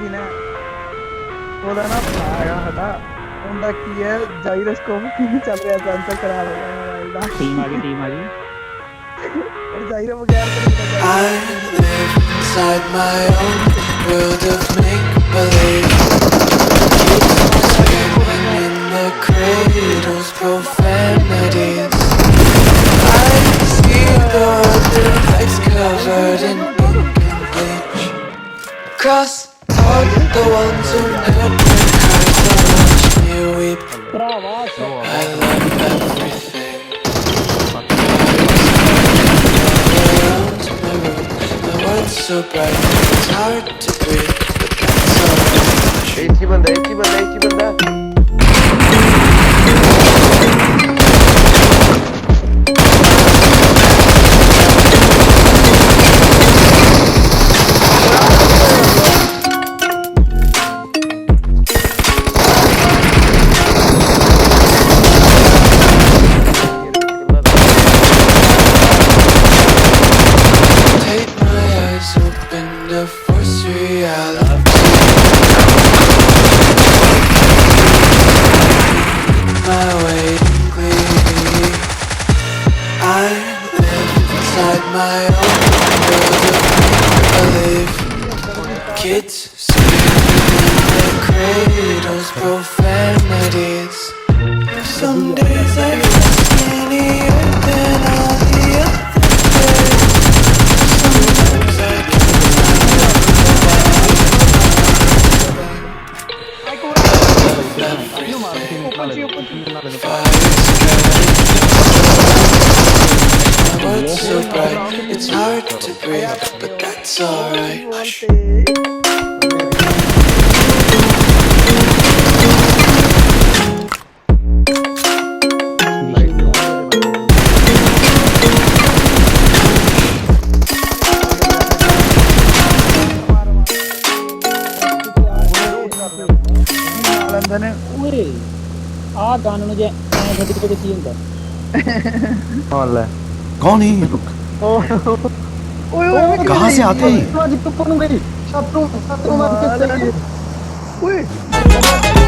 भी ना ਉਹਦਾ ਨਾ ਆਇਆ ਹਟਾ ਉਹਦਾ ਕੀ ਹੈ ਜਾਇਰੋਸਕੋਪ ਕੀ ਨਹੀਂ ਚੱਲ ਰਿਹਾ ਸੈਂਸਰ ਖਰਾਬ ਹੋ ਗਿਆ ਮੋਬਾਈਲ ਦਾ ਟੀਮ ਆ ਗਈ और जाहिर बगैर I live inside my own world of make-believe. Kids screaming in the cradles, profanities. I see the wonder lights covered in ink and bleach. Cross out the ones who never cried to watch me weep. I love everything. It's so bright, it's hard to breathe, but that's alright. एक ही बंदा Take my eyes open to force reality. My way clearly. I live inside my own world of make-believe. Kids screaming in their cradles, profanities. Some days I feel skinnier than all the other days. Sometimes I my world's so bright, it's hard to breathe, but that's alright. Hush. ਓਏ ਆ gun ਨੂੰ ਜੇ ਐ ਛੱਡ ਕੇ ਕੀ ਹੁੰਦਾ कौन है कौन है ये लोग? कहाँ से आते हैं? ओए